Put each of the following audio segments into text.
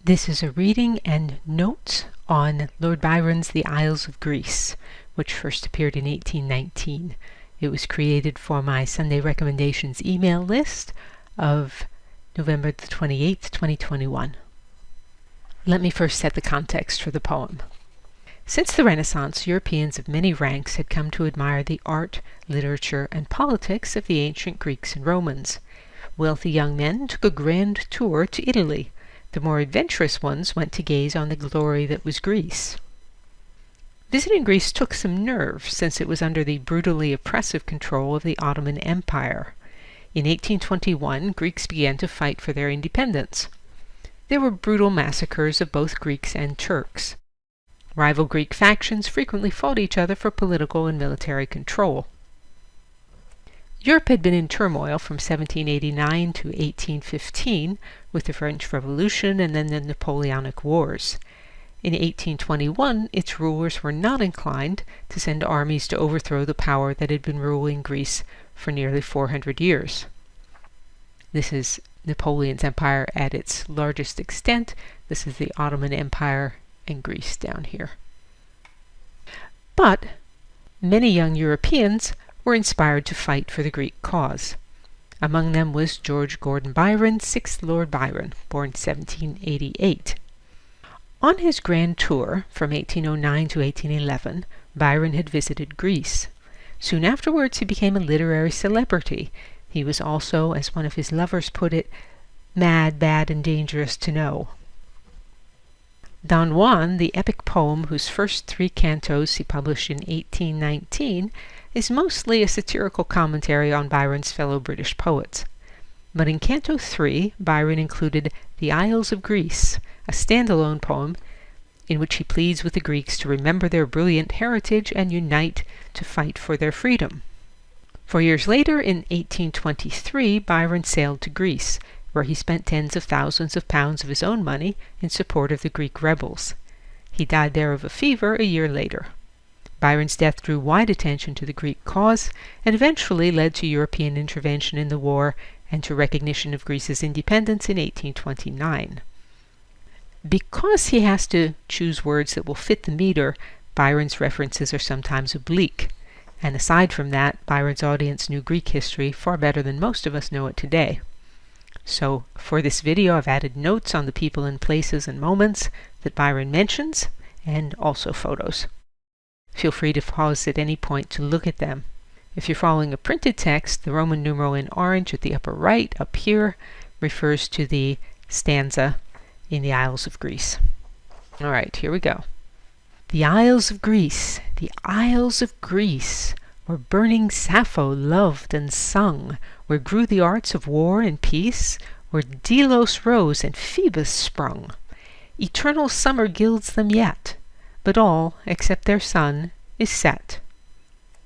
This is a reading and notes on Lord Byron's The Isles of Greece, which first appeared in 1819. It was created for my Sunday Recommendations email list of November the 28th, 2021. Let me first set the context for the poem. Since the Renaissance, Europeans of many ranks had come to admire the art, literature, and politics of the ancient Greeks and Romans. Wealthy young men took a grand tour to Italy. The more adventurous ones went to gaze on the glory that was Greece. Visiting Greece took some nerve, since it was under the brutally oppressive control of the Ottoman Empire. In 1821, Greeks began to fight for their independence. There were brutal massacres of both Greeks and Turks. Rival Greek factions frequently fought each other for political and military control. Europe had been in turmoil from 1789 to 1815 with the French Revolution and then the Napoleonic Wars. In 1821, its rulers were not inclined to send armies to overthrow the power that had been ruling Greece for nearly 400 years. This is Napoleon's empire at its largest extent. This is the Ottoman Empire and Greece down here. But many young Europeans were inspired to fight for the Greek cause. Among them was George Gordon Byron, 6th Lord Byron, born 1788. On his grand tour from 1809 to 1811, Byron had visited Greece. Soon afterwards he became a literary celebrity. He was also, as one of his lovers put it, mad, bad, and dangerous to know. Don Juan, the epic poem whose first 3 cantos he published in 1819, is mostly a satirical commentary on Byron's fellow British poets. But in Canto 3, Byron included The Isles of Greece, a standalone poem in which he pleads with the Greeks to remember their brilliant heritage and unite to fight for their freedom. 4 years later, in 1823, Byron sailed to Greece, where he spent tens of thousands of pounds of his own money in support of the Greek rebels. He died there of a fever a year later. Byron's death drew wide attention to the Greek cause and eventually led to European intervention in the war and to recognition of Greece's independence in 1829. Because he has to choose words that will fit the meter, Byron's references are sometimes oblique. And aside from that, Byron's audience knew Greek history far better than most of us know it today. So, for this video, I've added notes on the people and places and moments that Byron mentions, and also photos. Feel free to pause at any point to look at them. If you're following a printed text, the Roman numeral in orange at the upper right, up here, refers to the stanza in the Isles of Greece. All right, here we go. The Isles of Greece, the Isles of Greece, where burning Sappho loved and sung, where grew the arts of war and peace, where Delos rose and Phoebus sprung. Eternal summer gilds them yet, but all, except their sun, is set.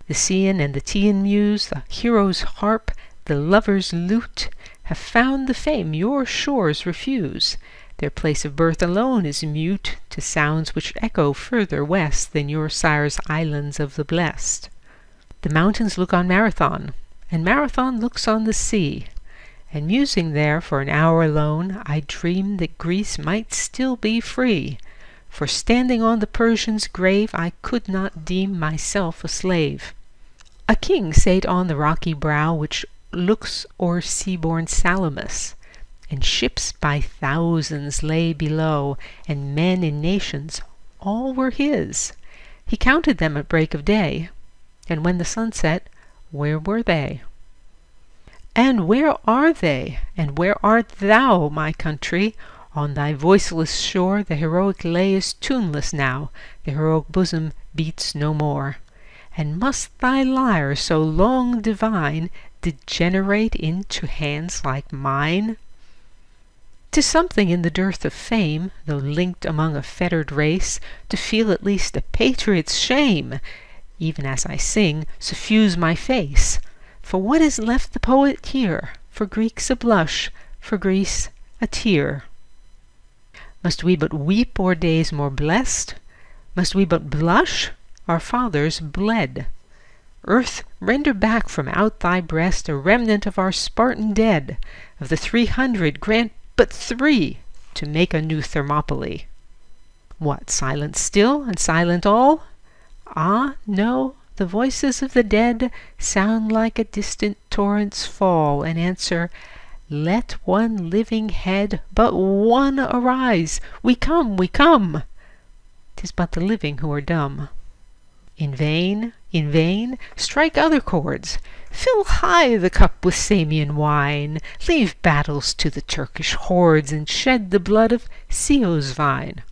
The Cean and the Tean muse, the hero's harp, the lover's lute, have found the fame your shores refuse. Their place of birth alone is mute to sounds which echo further west than your sire's islands of the blest. The mountains look on Marathon, and Marathon looks on the sea, and musing there for an hour alone, I dreamed that Greece might still be free, for standing on the Persian's grave I could not deem myself a slave. A king sate on the rocky brow which looks o'er sea-born Salamis, and ships by thousands lay below, and men in nations, all were his. He counted them at break of day, and when the sun set, where were they? And where are they? And where art thou, my country? On thy voiceless shore the heroic lay is tuneless now, the heroic bosom beats no more. And must thy lyre, so long divine, degenerate into hands like mine? 'Tis something in the dearth of fame, though linked among a fettered race, to feel at least a patriot's shame, even as I sing, suffuse my face. For what is left the poet here? For Greeks a blush, for Greece a tear. Must we but weep o'er days more blest? Must we but blush? Our fathers bled. Earth, render back from out thy breast a remnant of our Spartan dead. Of the 300, grant but 3, to make a new Thermopylae. What, silent still and silent all? Ah, no, the voices of the dead sound like a distant torrent's fall, and answer, "Let one living head, but one, arise! We come, we come!" 'Tis but the living who are dumb. In vain, strike other chords. Fill high the cup with Samian wine. Leave battles to the Turkish hordes, and shed the blood of Sio's vine.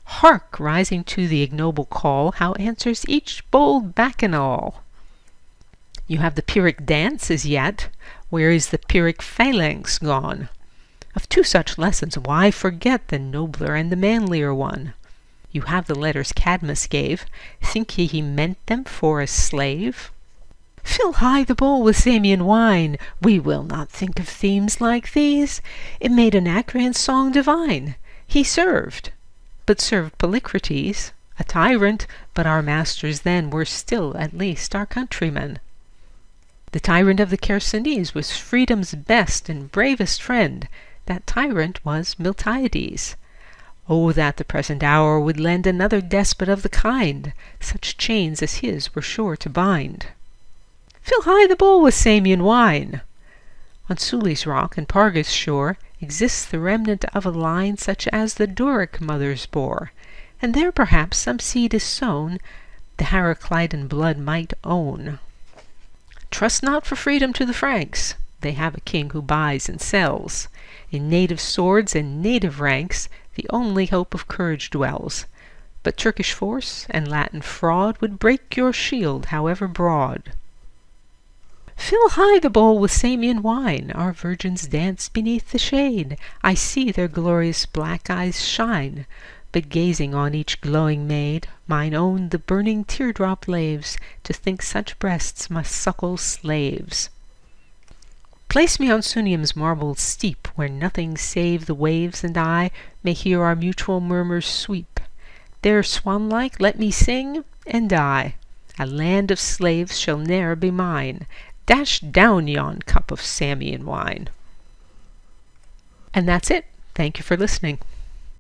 Hark, rising to the ignoble call, how answers each bold bacchanal! You have the Pyrrhic dance as yet. Where is the Pyrrhic phalanx gone? Of two such lessons why forget the nobler and the manlier one? You have the letters Cadmus gave. Think ye he meant them for a slave? Fill high the bowl with Samian wine. We will not think of themes like these. It made Anacreon's song divine. He served, but served Polycrates, a tyrant, but our masters then were still at least our countrymen. The tyrant of the Chersonese was freedom's best and bravest friend. That tyrant was Miltiades. Oh, that the present hour would lend another despot of the kind! Such chains as his were sure to bind. Fill high the bowl with Samian wine! On Suli's rock and Parga's shore exists the remnant of a line such as the Doric mothers bore, and there perhaps some seed is sown the Heraclidan blood might own. Trust not for freedom to the Franks. They have a king who buys and sells. In native swords and native ranks the only hope of courage dwells. But Turkish force and Latin fraud would break your shield, however broad. Fill high the bowl with Samian wine. Our virgins dance beneath the shade. I see their glorious black eyes shine. But gazing on each glowing maid, mine own the burning teardrop laves, to think such breasts must suckle slaves. Place me on Sunium's marble steep, where nothing save the waves and I may hear our mutual murmurs sweep. There, swan-like, let me sing and die. A land of slaves shall ne'er be mine. Dash down yon cup of Samian wine. And that's it. Thank you for listening.